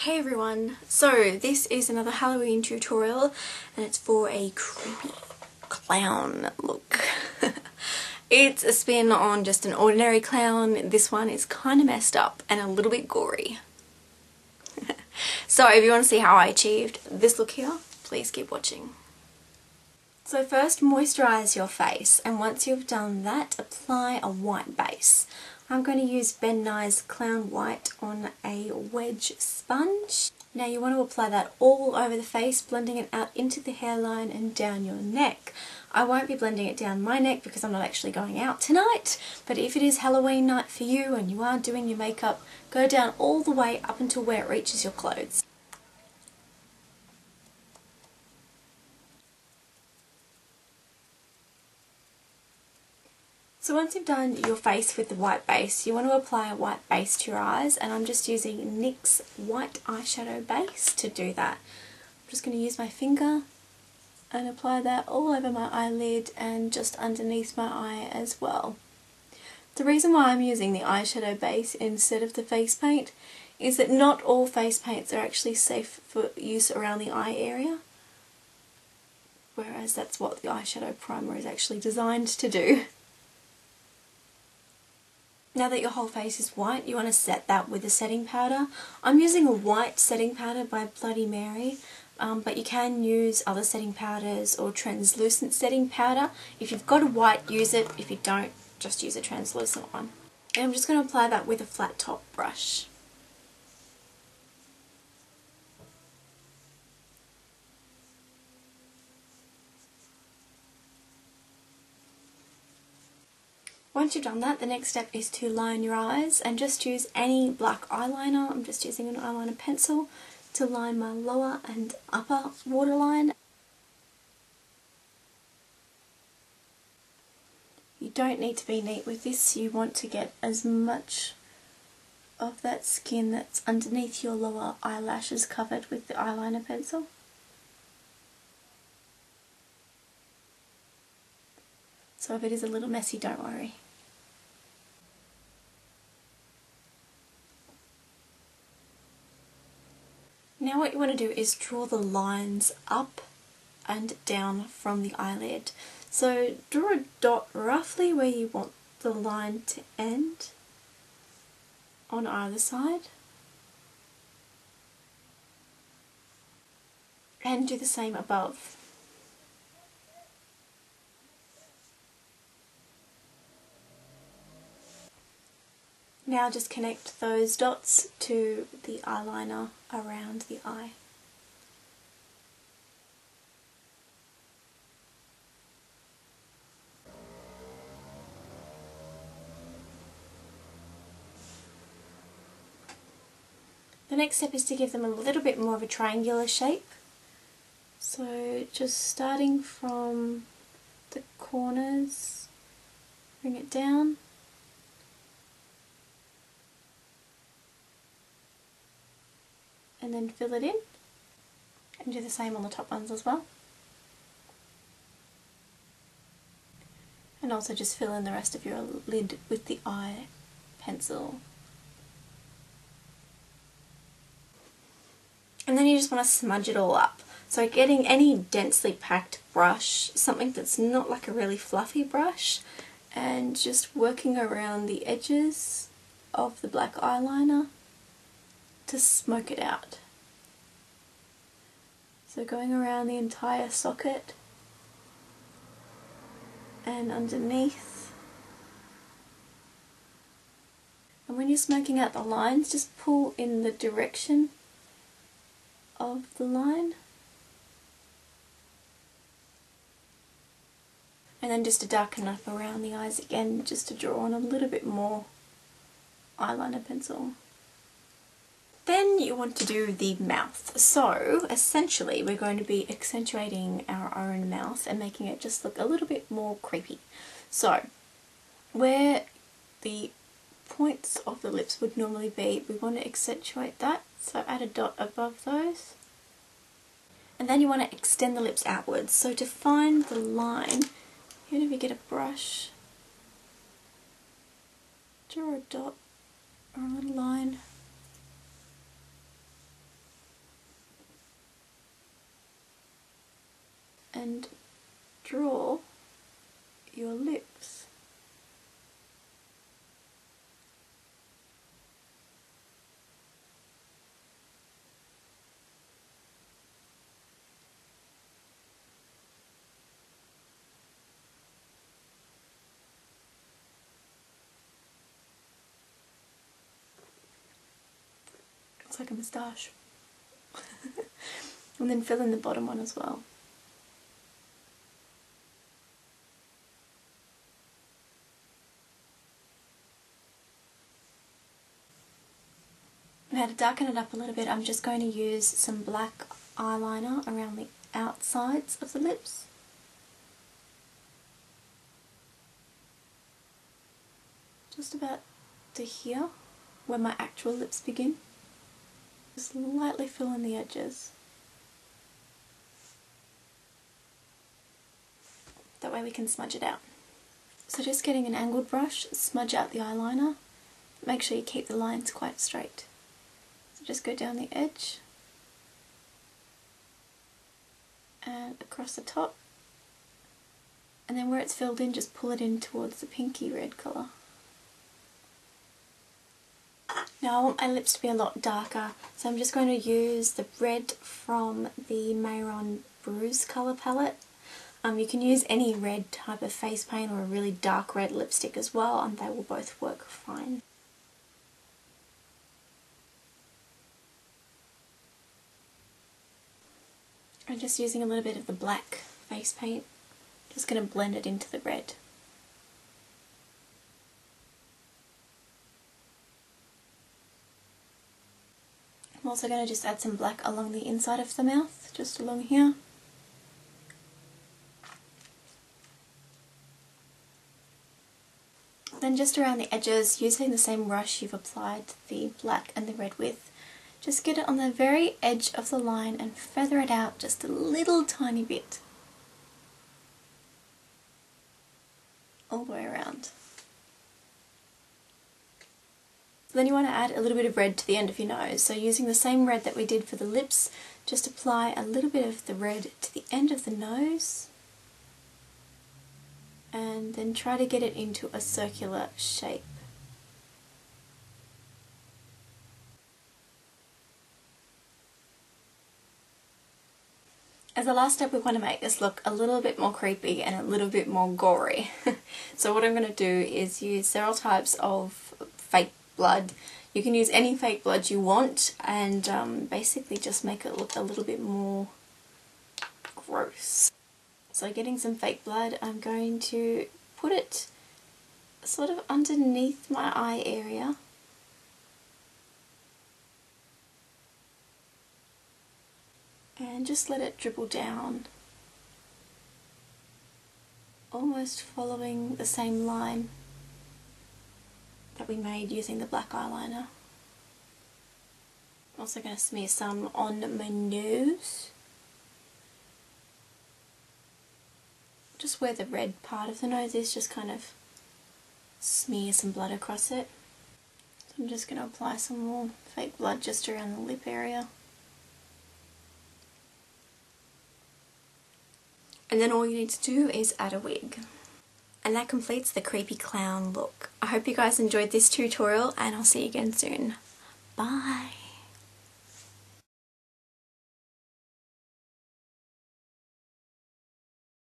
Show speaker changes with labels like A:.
A: Hey everyone, so this is another Halloween tutorial and it's for a creepy clown look. It's a spin on just an ordinary clown. This one is kind of messed up and a little bit gory. So if you want to see how I achieved this look here, please keep watching. So first moisturise your face, and once you've done that, apply a white base. I'm going to use Ben Nye's Clown White on a wedge sponge. Now you want to apply that all over the face, blending it out into the hairline and down your neck. I won't be blending it down my neck because I'm not actually going out tonight, but if it is Halloween night for you and you are doing your makeup, go down all the way up until where it reaches your clothes. So once you've done your face with the white base, you want to apply a white base to your eyes, and I'm just using NYX's white eyeshadow base to do that. I'm just going to use my finger and apply that all over my eyelid and just underneath my eye as well. The reason why I'm using the eyeshadow base instead of the face paint is that not all face paints are actually safe for use around the eye area, whereas that's what the eyeshadow primer is actually designed to do. Now that your whole face is white, you want to set that with a setting powder. I'm using a white setting powder by Bloody Mary, but you can use other setting powders or translucent setting powder. If you've got a white, use it. If you don't, just use a translucent one. And I'm just going to apply that with a flat top brush. Once you've done that, the next step is to line your eyes, and just use any black eyeliner. I'm just using an eyeliner pencil to line my lower and upper waterline. You don't need to be neat with this. You want to get as much of that skin that's underneath your lower eyelashes covered with the eyeliner pencil. So if it is a little messy, don't worry. Now what you want to do is draw the lines up and down from the eyelid. So draw a dot roughly where you want the line to end on either side. And do the same above. Now just connect those dots to the eyeliner around the eye. The next step is to give them a little bit more of a triangular shape. So just starting from the corners, bring it down. And then fill it in, and do the same on the top ones as well. And also just fill in the rest of your lid with the eye pencil. And then you just want to smudge it all up. So getting any densely packed brush, something that's not like a really fluffy brush, and just working around the edges of the black eyeliner to smoke it out. So going around the entire socket and underneath. And when you're smoking out the lines, just pull in the direction of the line. And then just to darken up around the eyes again, just to draw on a little bit more eyeliner pencil. Then you want to do the mouth. So essentially we're going to be accentuating our own mouth and making it just look a little bit more creepy. So where the points of the lips would normally be, we want to accentuate that. So add a dot above those. And then you want to extend the lips outwards. So to find the line, even if you get a brush, draw a dot or a little line and draw your lips. Looks like a moustache. And then fill in the bottom one as well. Now to darken it up a little bit, I'm just going to use some black eyeliner around the outsides of the lips. Just about to here, where my actual lips begin. Just lightly fill in the edges. That way we can smudge it out. So just getting an angled brush, smudge out the eyeliner. Make sure you keep the lines quite straight. So just go down the edge and across the top. And then where it's filled in, just pull it in towards the pinky red colour. Now I want my lips to be a lot darker, so I'm just going to use the red from the Mayron Bruise colour palette. You can use any red type of face paint or a really dark red lipstick as well, and they will both work fine. I'm just using a little bit of the black face paint, just going to blend it into the red. I'm also going to just add some black along the inside of the mouth, just along here. Then just around the edges, using the same brush you've applied the black and the red with, just get it on the very edge of the line and feather it out just a little tiny bit. All the way around. Then you want to add a little bit of red to the end of your nose. So using the same red that we did for the lips, just apply a little bit of the red to the end of the nose. And then try to get it into a circular shape. As a last step, we want to make this look a little bit more creepy and a little bit more gory. So what I'm going to do is use several types of fake blood. You can use any fake blood you want and basically just make it look a little bit more gross. So getting some fake blood, I'm going to put it sort of underneath my eye area. And just let it dribble down, almost following the same line that we made using the black eyeliner. I'm also going to smear some on my nose. Just where the red part of the nose is, just kind of smear some blood across it. So I'm just going to apply some more fake blood just around the lip area. And then all you need to do is add a wig. And that completes the creepy clown look. I hope you guys enjoyed this tutorial and I'll see you again soon. Bye!